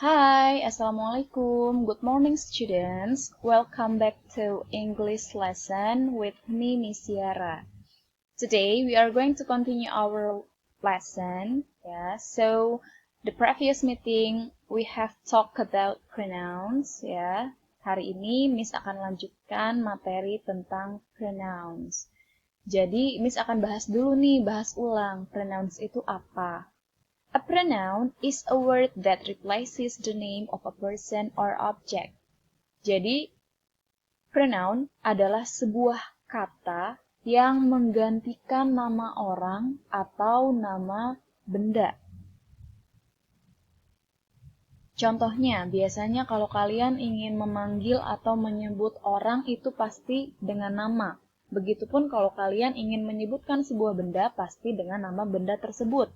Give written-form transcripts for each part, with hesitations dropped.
Hi, Assalamualaikum. Good morning, students. Welcome back to English lesson with me, Miss Yara. Today, we are going to continue our lesson. So the previous meeting, we have talked about pronouns. Hari ini, Miss akan lanjutkan materi tentang pronouns. Jadi, Miss akan bahas ulang. Pronouns itu apa? A pronoun is a word that replaces the name of a person or object. Jadi, pronoun adalah sebuah kata yang menggantikan nama orang atau nama benda. Contohnya, biasanya kalau kalian ingin memanggil atau menyebut orang itu pasti dengan nama. Begitupun kalau kalian ingin menyebutkan sebuah benda pasti dengan nama benda tersebut.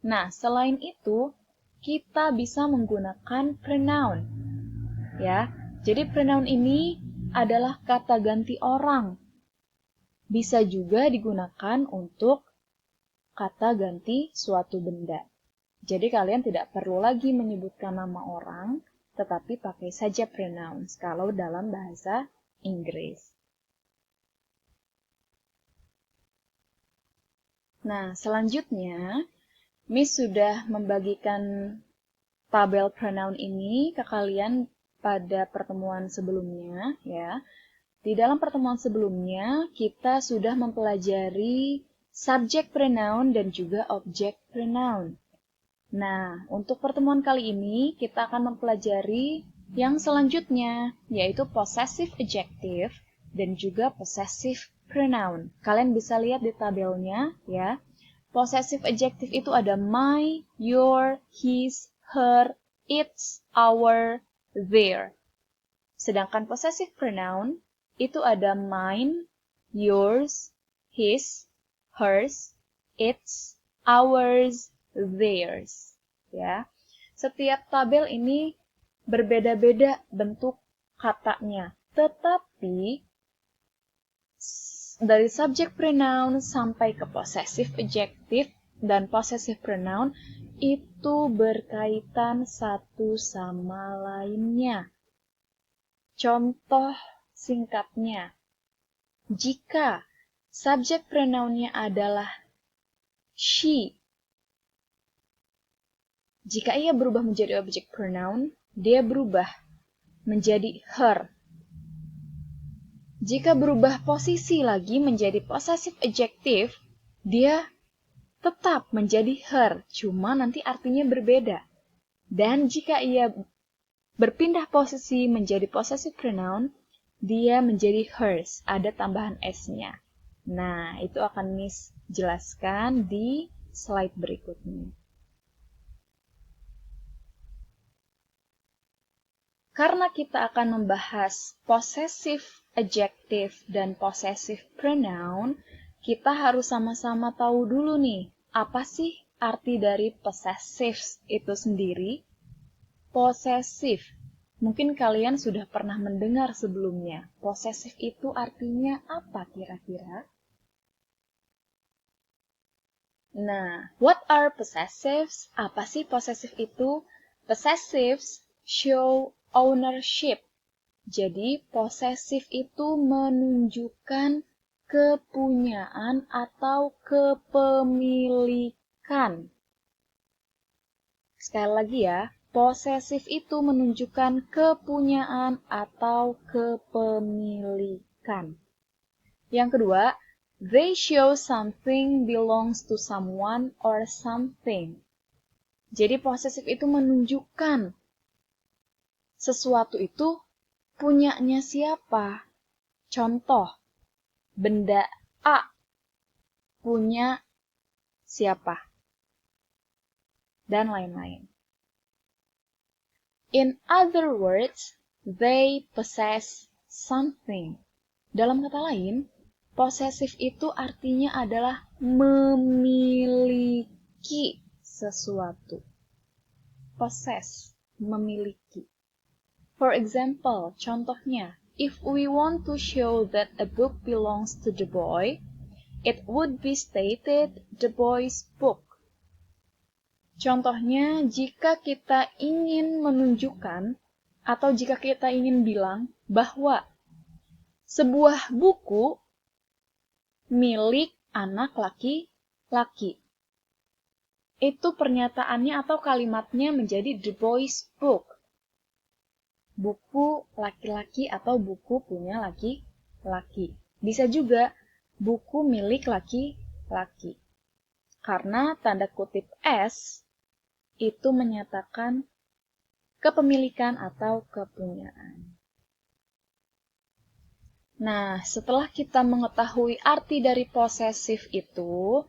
Nah, selain itu, kita bisa menggunakan pronoun. Jadi pronoun ini adalah kata ganti orang. Bisa juga digunakan untuk kata ganti suatu benda. Jadi kalian tidak perlu lagi menyebutkan nama orang, tetapi pakai saja pronouns kalau dalam bahasa Inggris. Nah, selanjutnya, Miss sudah membagikan tabel pronoun ini ke kalian pada pertemuan sebelumnya, ya. Di dalam pertemuan sebelumnya, kita sudah mempelajari subject pronoun dan juga object pronoun. Nah, untuk pertemuan kali ini, kita akan mempelajari yang selanjutnya, yaitu possessive adjective dan juga possessive pronoun. Kalian bisa lihat di tabelnya, ya. Possessive adjective itu ada my, your, his, her, its, our, their. Sedangkan possessive pronoun itu ada mine, yours, his, hers, its, ours, theirs. Ya. Setiap tabel ini berbeda-beda bentuk katanya, tetapi dari subject pronoun sampai ke possessive adjective dan possessive pronoun itu berkaitan satu sama lainnya. Contoh singkatnya, jika subject pronounnya adalah she, jika ia berubah menjadi object pronoun, dia berubah menjadi her. Jika berubah posisi lagi menjadi possessive adjective, dia tetap menjadi her, cuma nanti artinya berbeda. Dan jika ia berpindah posisi menjadi possessive pronoun, dia menjadi hers, ada tambahan s-nya. Nah, itu akan Miss jelaskan di slide berikutnya. Karena kita akan membahas possessive adjective dan possessive pronoun, kita harus sama-sama tahu dulu nih, apa sih arti dari possessive itu sendiri? Possessive, mungkin kalian sudah pernah mendengar sebelumnya. Possessive itu artinya apa kira-kira? Nah, what are possessives? Apa sih possessive itu? Possessives show ownership. Jadi, posesif itu menunjukkan kepunyaan atau kepemilikan. Sekali lagi ya, posesif itu menunjukkan kepunyaan atau kepemilikan. Yang kedua, they show something belongs to someone or something. Jadi, posesif itu menunjukkan sesuatu itu punyanya siapa? Contoh, benda A punya siapa? Dan lain-lain. In other words, they possess something. Dalam kata lain, possessive itu artinya adalah memiliki sesuatu. Possess, memiliki. For example, contohnya, if we want to show that a book belongs to the boy, it would be stated the boy's book. Contohnya, jika kita ingin menunjukkan atau jika kita ingin bilang bahwa sebuah buku milik anak laki-laki. Itu pernyataannya atau kalimatnya menjadi the boy's book. Buku laki-laki atau buku punya laki-laki. Bisa juga buku milik laki-laki. Karena tanda kutip S itu menyatakan kepemilikan atau kepunyaan. Nah, setelah kita mengetahui arti dari possessive itu,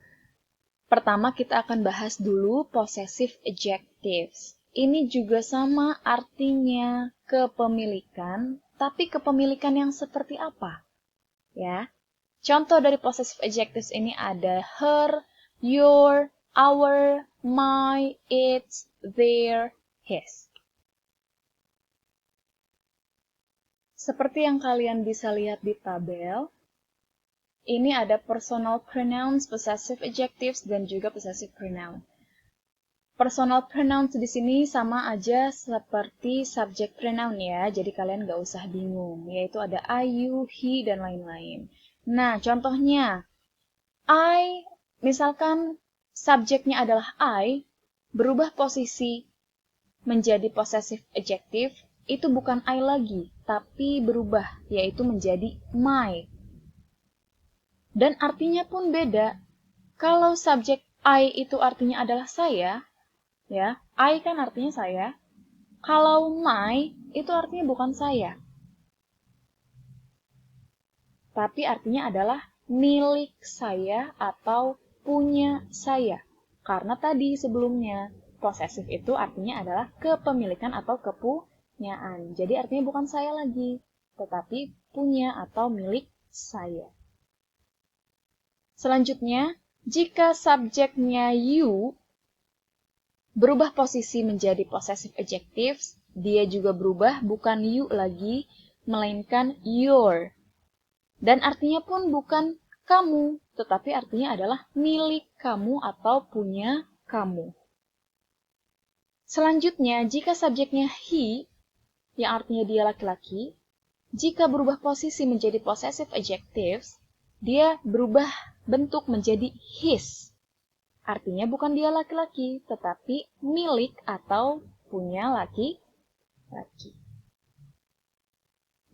pertama kita akan bahas dulu possessive adjectives. Ini juga sama artinya kepemilikan, tapi kepemilikan yang seperti apa? Ya. Contoh dari possessive adjectives ini ada her, your, our, my, its, their, his. Seperti yang kalian bisa lihat di tabel, ini ada personal pronouns, possessive adjectives, dan juga possessive pronoun. Personal pronouns di sini sama aja seperti subject pronoun ya, jadi kalian nggak usah bingung, yaitu ada I, you, he, dan lain-lain. Nah, contohnya, I, misalkan subjeknya adalah I, berubah posisi menjadi possessive adjective, itu bukan I lagi, tapi berubah, yaitu menjadi my. Dan artinya pun beda. Kalau subjek I itu artinya adalah saya, ya, I kan artinya saya. Kalau my itu artinya bukan saya, tapi artinya adalah milik saya atau punya saya. Karena tadi sebelumnya, possessive itu artinya adalah kepemilikan atau kepunyaan. Jadi artinya bukan saya lagi, tetapi punya atau milik saya. Selanjutnya, jika subjeknya you berubah posisi menjadi possessive adjectives, dia juga berubah bukan you lagi, melainkan your. Dan artinya pun bukan kamu, tetapi artinya adalah milik kamu atau punya kamu. Selanjutnya, jika subjeknya he, yang artinya dia laki-laki, jika berubah posisi menjadi possessive adjectives, dia berubah bentuk menjadi his. Artinya bukan dia laki-laki, tetapi milik atau punya laki-laki.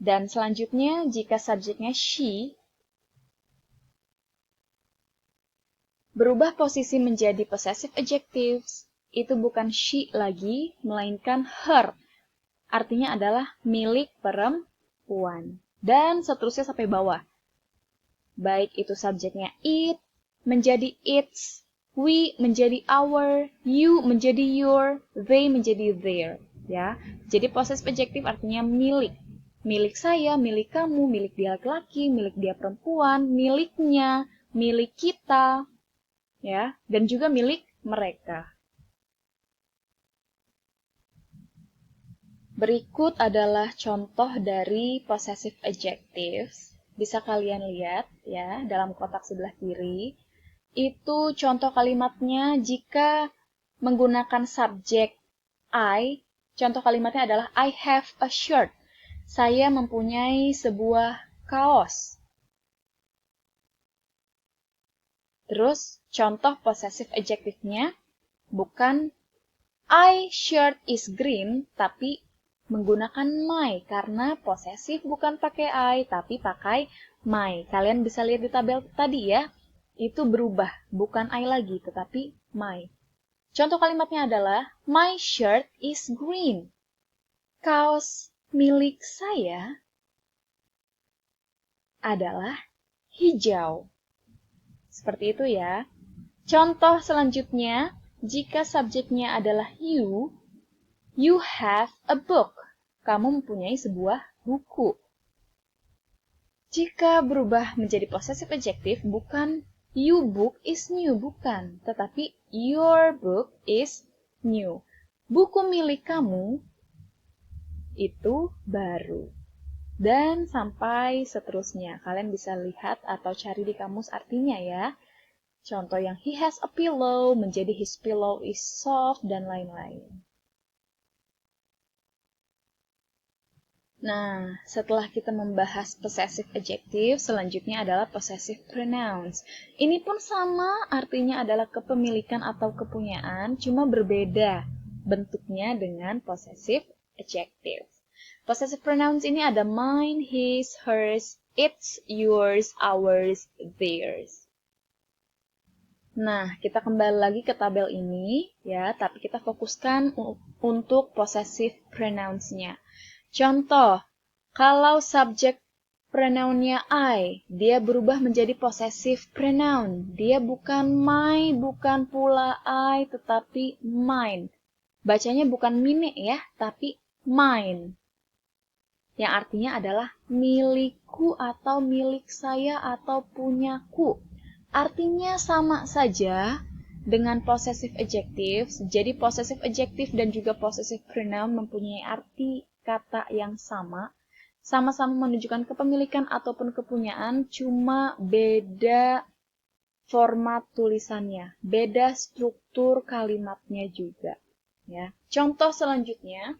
Dan selanjutnya, jika subjeknya she, berubah posisi menjadi possessive adjectives, itu bukan she lagi, melainkan her. Artinya adalah milik perempuan. Dan seterusnya sampai bawah. Baik itu subjeknya it, menjadi its, we menjadi our, you menjadi your, they menjadi their. Ya, jadi possessive adjective artinya milik. Milik saya, milik kamu, milik dia laki-laki, milik dia perempuan, miliknya, milik kita, ya, dan juga milik mereka. Berikut adalah contoh dari possessive adjectives. Bisa kalian lihat ya dalam kotak sebelah kiri. Itu contoh kalimatnya jika menggunakan subjek I. Contoh kalimatnya adalah I have a shirt. Saya mempunyai sebuah kaos. Terus contoh possessive adjective-nya bukan I shirt is green, tapi menggunakan my, karena possessive bukan pakai I, tapi pakai my. Kalian bisa lihat di tabel tadi ya, itu berubah, bukan I lagi, tetapi my. Contoh kalimatnya adalah, my shirt is green. Kaos milik saya adalah hijau. Seperti itu ya. Contoh selanjutnya, jika subjeknya adalah you have a book. Kamu mempunyai sebuah buku. Jika berubah menjadi possessive adjective, bukan you book is new, bukan. Tetapi your book is new. Buku milik kamu itu baru. Dan sampai seterusnya. Kalian bisa lihat atau cari di kamus artinya ya. Contoh yang he has a pillow menjadi his pillow is soft dan lain-lain. Nah, setelah kita membahas possessive adjective, selanjutnya adalah possessive pronouns. Ini pun sama, artinya adalah kepemilikan atau kepunyaan, cuma berbeda bentuknya dengan possessive adjective. Possessive pronouns ini ada mine, his, hers, its, yours, ours, theirs. Nah, kita kembali lagi ke tabel ini, ya, tapi kita fokuskan untuk possessive pronouns-nya. Contoh, kalau subjek pronoun-nya I, dia berubah menjadi possessive pronoun. Dia bukan my, bukan pula I, tetapi mine. Bacanya bukan mine ya, tapi mine. Yang artinya adalah milikku atau milik saya atau punyaku. Artinya sama saja dengan possessive adjective. Jadi possessive adjective dan juga possessive pronoun mempunyai arti kata yang sama-sama menunjukkan kepemilikan ataupun kepunyaan, cuma beda format tulisannya, beda struktur kalimatnya juga. Ya. Contoh selanjutnya,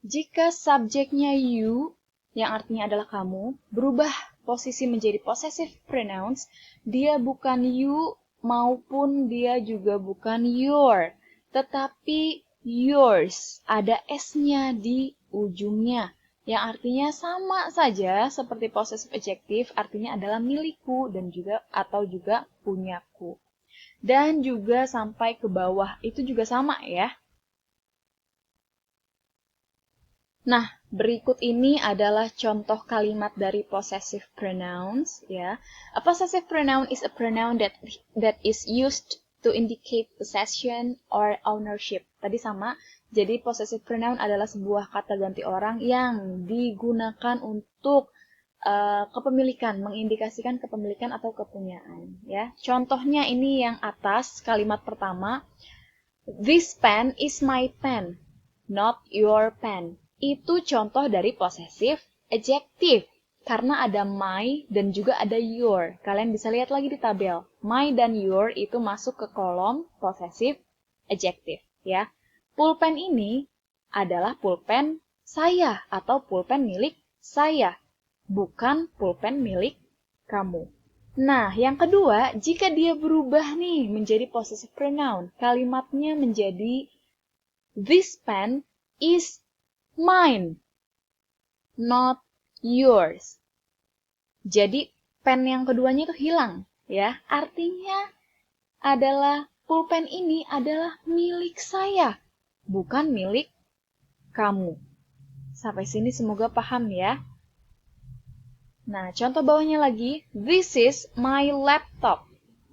jika subjeknya you, yang artinya adalah kamu, berubah posisi menjadi possessive pronouns, dia bukan you maupun dia juga bukan your, tetapi yours, ada S-nya di ujungnya, yang artinya sama saja seperti possessive adjective, artinya adalah milikku dan juga atau juga punyaku. Dan juga sampai ke bawah, itu juga sama ya. Nah, berikut ini adalah contoh kalimat dari possessive pronouns ya. A possessive pronoun is a pronoun that is used to indicate possession or ownership. Tadi sama, jadi possessive pronoun adalah sebuah kata ganti orang yang digunakan untuk kepemilikan, mengindikasikan kepemilikan atau kepunyaan. Ya, contohnya ini yang atas, kalimat pertama, this pen is my pen, not your pen. Itu contoh dari possessive adjective. Karena ada my dan juga ada your. Kalian bisa lihat lagi di tabel. My dan your itu masuk ke kolom possessive adjective. Ya. Pulpen ini adalah pulpen saya atau pulpen milik saya. Bukan pulpen milik kamu. Nah, yang kedua, jika dia berubah nih menjadi possessive pronoun, kalimatnya menjadi this pen is mine, not yours. Jadi pen yang keduanya itu hilang, ya. Artinya adalah pulpen ini adalah milik saya, bukan milik kamu. Sampai sini semoga paham ya. Nah, contoh bawahnya lagi, this is my laptop.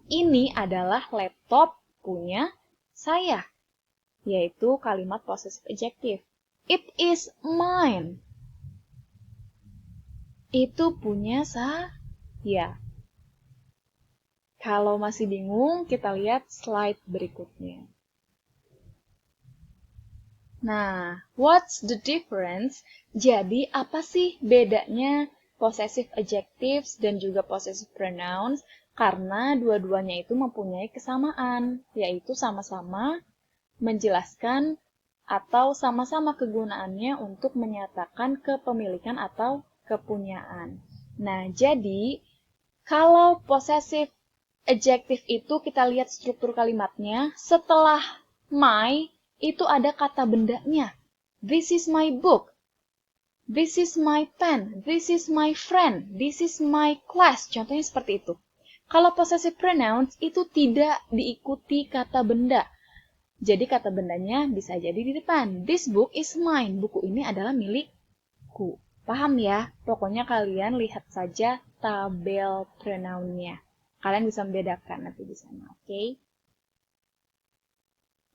Ini adalah laptop punya saya, yaitu kalimat possessive adjective. It is mine. Itu punya saya. Kalau masih bingung, kita lihat slide berikutnya. Nah, what's the difference? Jadi, apa sih bedanya possessive adjectives dan juga possessive pronouns? Karena dua-duanya itu mempunyai kesamaan, yaitu sama-sama menjelaskan atau sama-sama kegunaannya untuk menyatakan kepemilikan atau kepunyaan. Nah, jadi kalau possessive adjective itu kita lihat struktur kalimatnya, setelah my itu ada kata bendanya. This is my book. This is my pen. This is my friend. This is my class. Contohnya seperti itu. Kalau possessive pronouns itu tidak diikuti kata benda. Jadi kata bendanya bisa jadi di depan. This book is mine. Buku ini adalah milikku. Paham ya? Pokoknya kalian lihat saja tabel pronounnya. Kalian bisa membedakan nanti di sana, oke?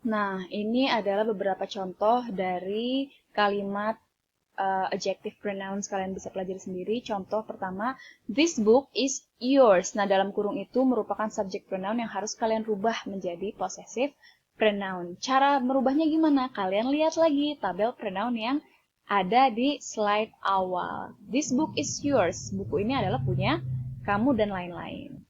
Nah, ini adalah beberapa contoh dari kalimat adjective pronouns, kalian bisa pelajari sendiri. Contoh pertama, this book is yours. Nah, dalam kurung itu merupakan subject pronoun yang harus kalian rubah menjadi possessive pronoun. Cara merubahnya gimana? Kalian lihat lagi tabel pronoun yang ada di slide awal. This book is yours. Buku ini adalah punya kamu dan lain-lain.